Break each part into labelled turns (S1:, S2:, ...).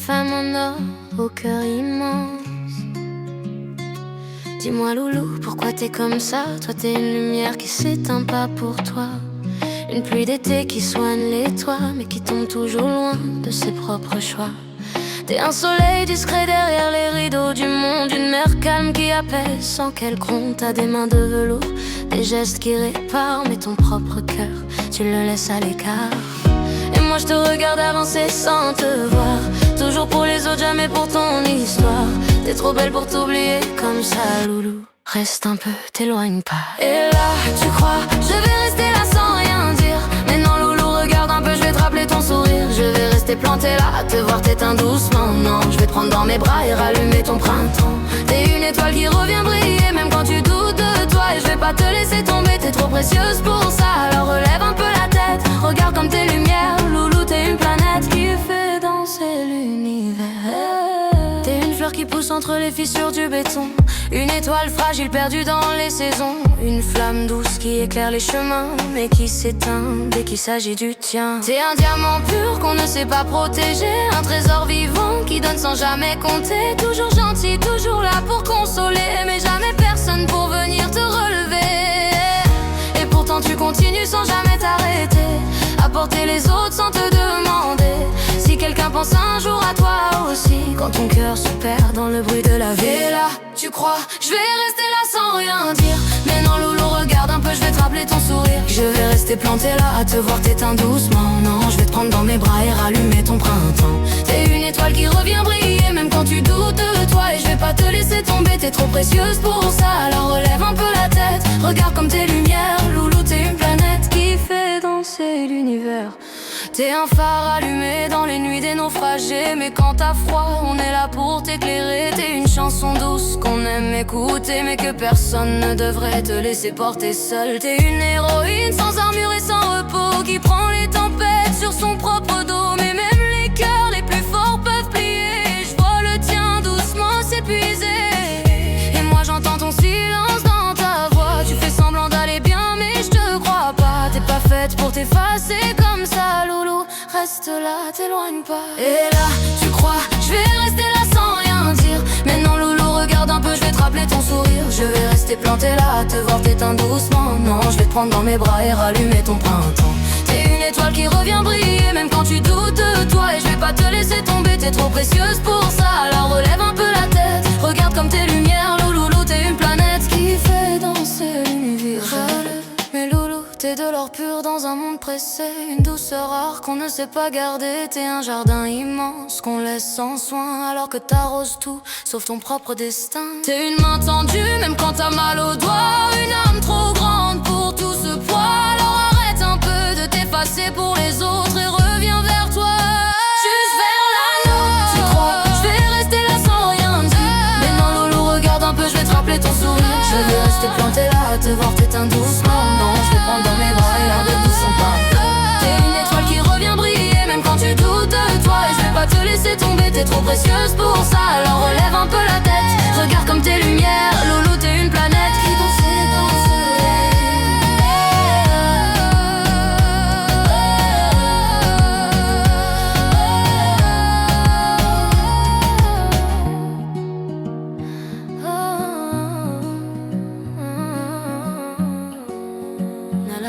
S1: femme en or au cœur immense. Dis-moi loulou, pourquoi t'es comme ça? Toi t'es une lumière qui s'éteint pas pour toi. Une pluie d'été qui soigne les toits, mais qui tombe toujours loin de ses propres choix. T'es un soleil discret derrière les rideaux du monde, une mer calme qui apaise sans qu'elle gronde. T'as des mains de velours, des gestes qui réparent, mais ton propre cœur, tu le laisses à l'écart. Et moi je te regarde avancer sans te voir, toujours pour les autres, jamais pour ton histoire. T'es trop belle pour t'oublier comme ça, loulou. Reste un peu, t'éloigne pas. Et là, tu crois, je vais rester là sans rien dire. Mais non, loulou, regarde un peu, je vais te rappeler ton sourire. Je vais rester planté là, te voir t'éteindre doucement. Non, je vais te prendre dans mes bras et rallumer ton printemps. T'es une étoile qui revient briller, même quand tu doutes de toi. Et je vais pas te laisser tomber, t'es trop précieuse pour ça. Alors relève un peu la tête, regarde comme tes lumières. Loulou, t'es une planète qui fait danser l'univers. T'es une fleur qui pousse entre les fissures du béton, une étoile fragile perdue dans les saisons, une flamme douce qui éclaire les chemins, mais qui s'éteint dès qu'il s'agit du tien. T'es un diamant pur qu'on ne sait pas protéger, un trésor vivant qui donne sans jamais compter. Toujours gentil, toujours là pour consoler, mais jamais personne pour venir te relever. Et pourtant tu continues sans jamais t'arrêter, à porter les autres sans te demander si quelqu'un pense un jour à toi aussi, quand ton cœur se perd dans le bruit de la vie. Et là, tu crois, je vais rester là sans rien dire. Mais non, loulou, regarde un peu, je vais te rappeler ton sourire. Je vais rester planté là, à te voir t'éteindre doucement. Non, je vais te prendre dans mes bras et rallumer ton printemps. T'es une étoile qui revient briller, même quand tu doutes de toi. Et je vais pas te laisser tomber, t'es trop précieuse pour ça. Alors relève un peu la tête, regarde comme tes lumières. Loulou, t'es une planète qui fait danser l'univers. T'es un phare allumé dans les nuits des naufragés, mais quand t'as froid, on est là pour t'éclairer. T'es une chanson douce qu'on aime écouter, mais que personne ne devrait te laisser porter seule. T'es une héroïne sans armure et sans repos, qui prend les tempêtes sur son propre dos. Mais même les cœurs les plus forts peuvent plier, je vois le tien doucement s'épuiser. Et moi j'entends ton silence dans ta voix, tu fais semblant d'aller bien, mais je te crois pas. T'es pas faite pour t'effacer comme ça, loulou, reste là, t'éloigne pas. Et là, tu crois, je vais rester là sans rien dire. Mais non, loulou, regarde un peu, je vais te rappeler ton sourire. Je vais rester planté là, à te voir t'éteindre doucement. Non, je vais te prendre dans mes bras et rallumer ton printemps. T'es une étoile qui revient briller, même quand tu doutes de toi. Et je vais pas te laisser tomber, t'es trop précieuse pour ça. Alors relève un peu la tête, regarde comme tes lumières. Loulou, t'es une planète qui fait danser l'univers. Mais loulou, t'es de l'or pur dans un monde pressé, une douceur rare qu'on ne sait pas garder. T'es un jardin immense qu'on laisse sans soin, alors que t'arroses tout, sauf ton propre destin. T'es une main tendue, même quand t'as mal aux doigts, une âme trop grande pour tout ce poids. Alors arrête un peu de t'effacer pour les autres et reviens vers toi. Juste vers la nôtre. Tu crois, je vais rester là sans rien dire. Mais non, loulou, regarde un peu, je vais te rappeler ton sourire. Je vais rester planté là, à te voir t'éteindre doucement. Non, je vais prendre dans mes bras et arrête tout son pas. T'es une étoile qui revient briller, même quand tu doutes de toi. Et je vais pas te laisser tomber, t'es trop précieuse pour ça. Alors relève un peu la tête, regarde comme tes lumières. Loulou, t'es une planète qui danse.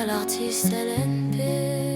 S1: L'artiste LNP.